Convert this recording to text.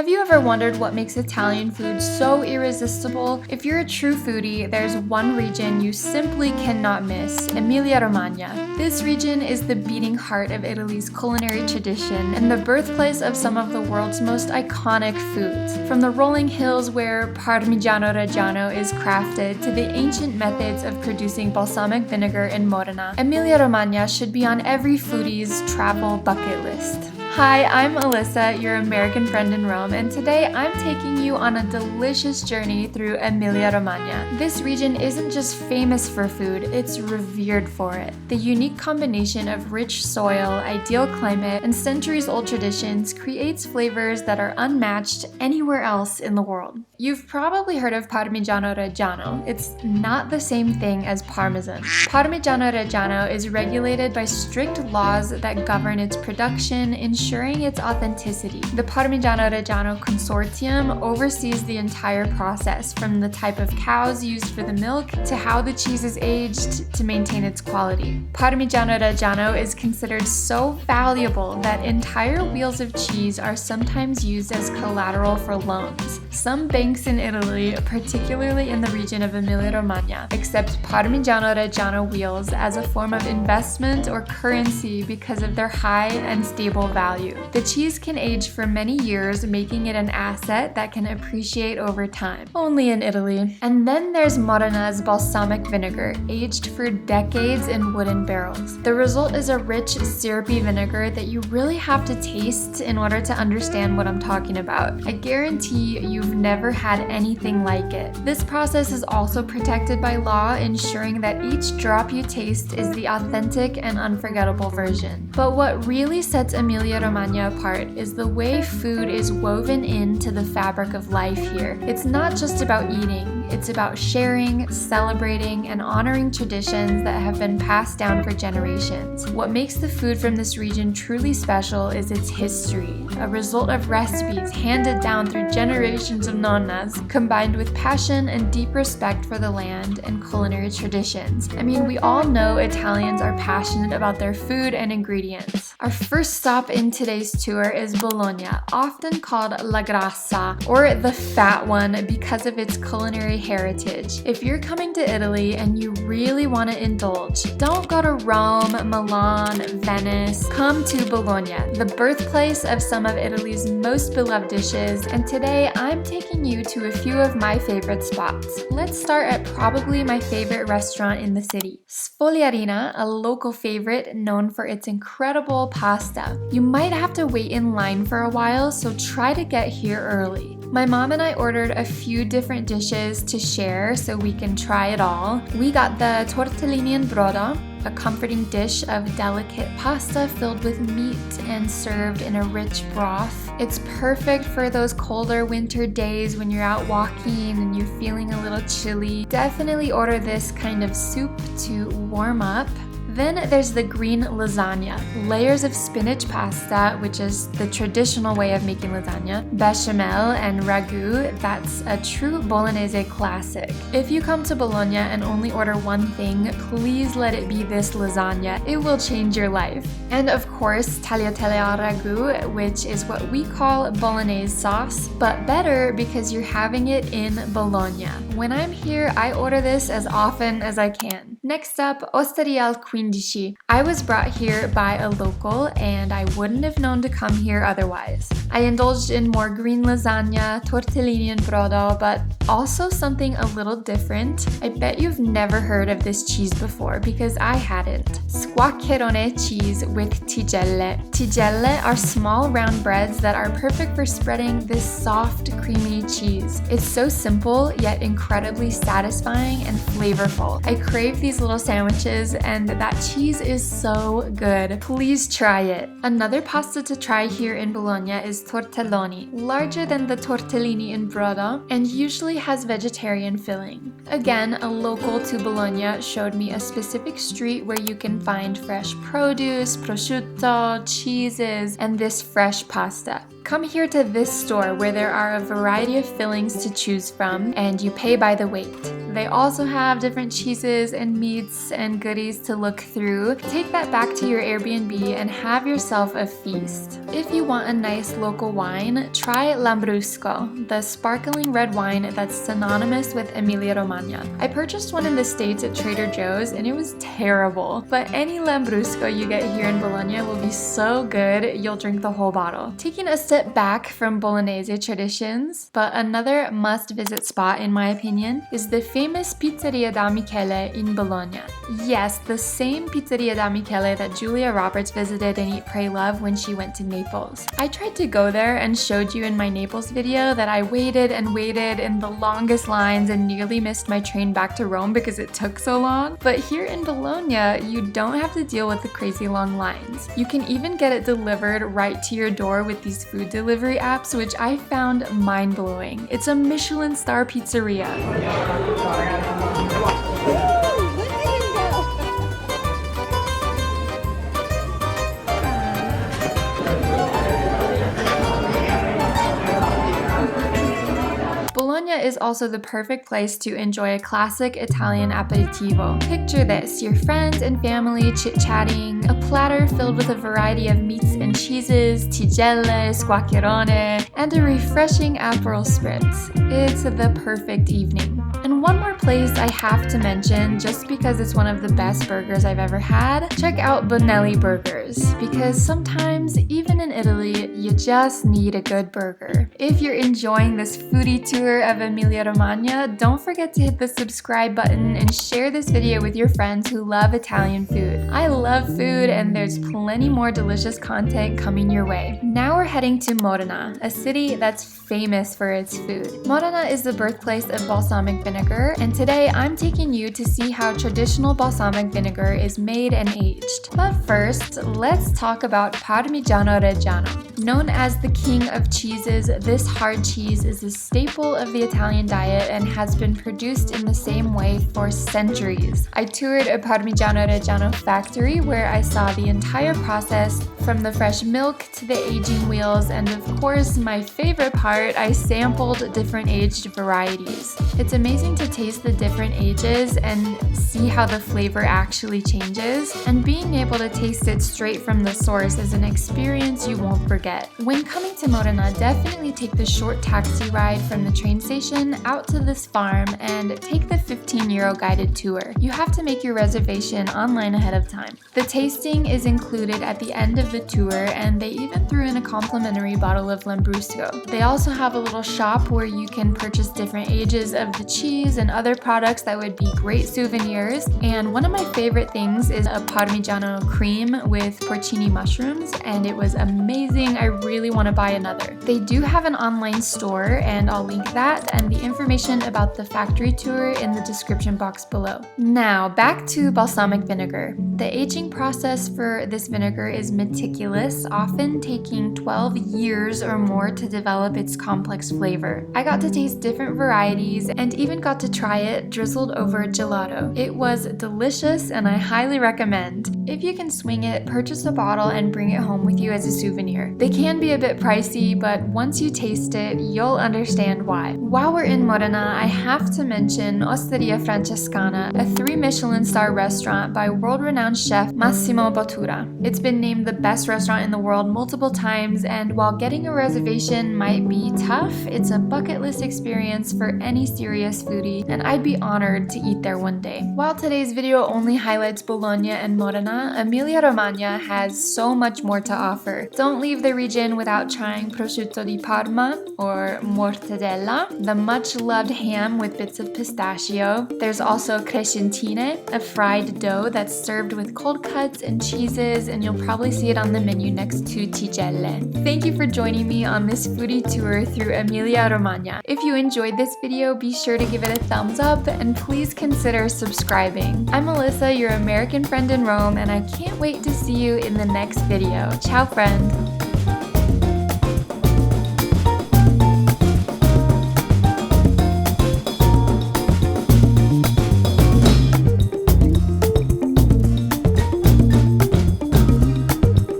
Have you ever wondered what makes Italian food so irresistible? If you're a true foodie, there's one region you simply cannot miss: Emilia Romagna. This region is the beating heart of Italy's culinary tradition and the birthplace of some of the world's most iconic foods. From the rolling hills where Parmigiano Reggiano is crafted to the ancient methods of producing balsamic vinegar in Modena, Emilia Romagna should be on every foodie's travel bucket list. Hi, I'm Alyssa, your American friend in Rome, and today I'm taking you on a delicious journey through Emilia Romagna. This region isn't just famous for food, it's revered for it. The unique combination of rich soil, ideal climate, and centuries-old traditions creates flavors that are unmatched anywhere else in the world. You've probably heard of Parmigiano Reggiano. It's not the same thing as Parmesan. Parmigiano Reggiano is regulated by strict laws that govern its production, ensuring its authenticity. The Parmigiano Reggiano Consortium oversees the entire process, from the type of cows used for the milk to how the cheese is aged to maintain its quality. Parmigiano Reggiano is considered so valuable that entire wheels of cheese are sometimes used as collateral for loans. Some banks in Italy, particularly in the region of Emilia-Romagna, accept Parmigiano Reggiano wheels as a form of investment or currency because of their high and stable value. The cheese can age for many years, making it an asset that can appreciate over time. Only in Italy. And then there's Modena's balsamic vinegar, aged for decades in wooden barrels. The result is a rich, syrupy vinegar that you really have to taste in order to understand what I'm talking about. I guarantee you've never had anything like it. This process is also protected by law, ensuring that each drop you taste is the authentic and unforgettable version. But what really sets Emilia Romagna apart is the way food is woven into the fabric of life here. It's not just about eating, it's about sharing, celebrating, and honoring traditions that have been passed down for generations. What makes the food from this region truly special is its history, a result of recipes handed down through generations of nonnas, combined with passion and deep respect for the land and culinary traditions. I mean, we all know Italians are passionate about their food and ingredients. Our first stop in today's tour is Bologna, often called La Grassa, or the Fat One, because of its culinary heritage. If you're coming to Italy and you really want to indulge, don't go to Rome, Milan, Venice. Come to Bologna, the birthplace of some of Italy's most beloved dishes, and today I'm taking you to a few of my favorite spots. Let's start at probably my favorite restaurant in the city, Sfoglia Rina, a local favorite known for its incredible pasta. You might have to wait in line for a while, so try to get here early. My mom and I ordered a few different dishes to share so we can try it all. We got the tortellini and brodo, a comforting dish of delicate pasta filled with meat and served in a rich broth. It's perfect for those colder winter days when you're out walking and you're feeling a little chilly. Definitely order this kind of soup to warm up. Then there's the green lasagna, layers of spinach pasta, which is the traditional way of making lasagna, bechamel, and ragu. That's a true Bolognese classic. If you come to Bologna and only order one thing, please let it be this lasagna. It will change your life. And of course, tagliatelle al ragu, which is what we call Bolognese sauce, but better because you're having it in Bologna. When I'm here, I order this as often as I can. Next up, Osteria Francescana. I was brought here by a local and I wouldn't have known to come here otherwise. I indulged in more green lasagna, tortellini and brodo, but also something a little different. I bet you've never heard of this cheese before because I hadn't. Squaccherone cheese with tigelle. Tigelle are small round breads that are perfect for spreading this soft, creamy cheese. It's so simple yet incredibly satisfying and flavorful. I crave these little sandwiches and that cheese is so good. Please try it. Another pasta to try here in Bologna is tortelloni, larger than the tortellini in brodo and usually has vegetarian filling. Again, a local to Bologna showed me a specific street where you can find fresh produce, prosciutto, cheeses, and this fresh pasta. Come here to this store where there are a variety of fillings to choose from and you pay by the weight. They also have different cheeses and meats and goodies to look through. Take that back to your Airbnb and have yourself a feast. If you want a nice local wine, try Lambrusco, the sparkling red wine that's synonymous with Emilia Romagna. I purchased one in the States at Trader Joe's and it was terrible, but any Lambrusco you get here in Bologna will be so good you'll drink the whole bottle. Taking a step back from Bolognese traditions, but another must-visit spot in my opinion is the famous Pizzeria da Michele in Bologna. Yes, the same Pizzeria da Michele that Julia Roberts visited in Eat, Pray, Love when she went to Naples. I tried to go there and showed you in my Naples video that I waited and waited in the longest lines and nearly missed my train back to Rome because it took so long. But here in Bologna, you don't have to deal with the crazy long lines. You can even get it delivered right to your door with these food delivery apps, which I found mind-blowing. It's a Michelin star pizzeria. Bologna is also the perfect place to enjoy a classic Italian aperitivo. Picture this, your friends and family chit-chatting, a platter filled with a variety of meats and cheeses, tigelle, squaccherone, and a refreshing Aperol spritz. It's the perfect evening. And one more place I have to mention, just because it's one of the best burgers I've ever had, check out Bonelli Burgers, because sometimes, even in Italy, you just need a good burger. If you're enjoying this foodie tour of Emilia Romagna, don't forget to hit the subscribe button and share this video with your friends who love Italian food. I love food and there's plenty more delicious content coming your way. Now we're heading to Modena, a city that's famous for its food. Modena is the birthplace of balsamic vinegar, and today I'm taking you to see how traditional balsamic vinegar is made and aged. But first, let's talk about Parmigiano Reggiano. Known as the king of cheeses, this hard cheese is a staple of the Italian diet and has been produced in the same way for centuries. I toured a Parmigiano Reggiano factory where I saw the entire process from the fresh milk to the aging wheels, and of course my favorite part, I sampled different aged varieties. It's amazing to taste the different ages and see how the flavor actually changes, and being able to taste it straight from the source is an experience you won't forget. When coming to Modena, definitely take the short taxi ride from the train station out to this farm and take the €15 guided tour. You have to make your reservation online ahead of time. The tasting is included at the end of the tour, and they even threw in a complimentary bottle of Lambrusco. They also have a little shop where you can purchase different ages of the cheese and other products that would be great souvenirs. And one of my favorite things is a Parmigiano cream with porcini mushrooms, and it was amazing. I really want to buy another. They do have an online store, and I'll link that and the information about the factory tour in the description box below. Now, back to balsamic vinegar. The aging process for this vinegar is meticulous, often taking 12 years or more to develop its complex flavor. I got to taste different varieties and even got to try it drizzled over gelato. It was delicious and I highly recommend. If you can swing it, purchase a bottle and bring it home with you as a souvenir. They can be a bit pricey, but once you taste it, you'll understand why. While we're in Modena, I have to mention Osteria Francescana, a 3 Michelin star restaurant by world-renowned chef Massimo Bottura. It's been named the best restaurant in the world multiple times, and while getting a reservation might be tough, it's a bucket list experience for any serious foodie, and I'd be honored to eat there one day. While today's video only highlights Bologna and Modena, Emilia Romagna has so much more to offer. Don't leave the region without trying prosciutto di Parma, or mortadella, the much-loved ham with bits of pistachio. There's also crescentine, a fried dough that's served with cold cuts and cheeses, and you'll probably see it on the menu next to tigelle. Thank you for joining me on this foodie tour through Emilia Romagna. If you enjoyed this video, be sure to give it a thumbs up and please consider subscribing. I'm Melissa, your American friend in Rome, and I can't wait to see you in the next video. Ciao, friend!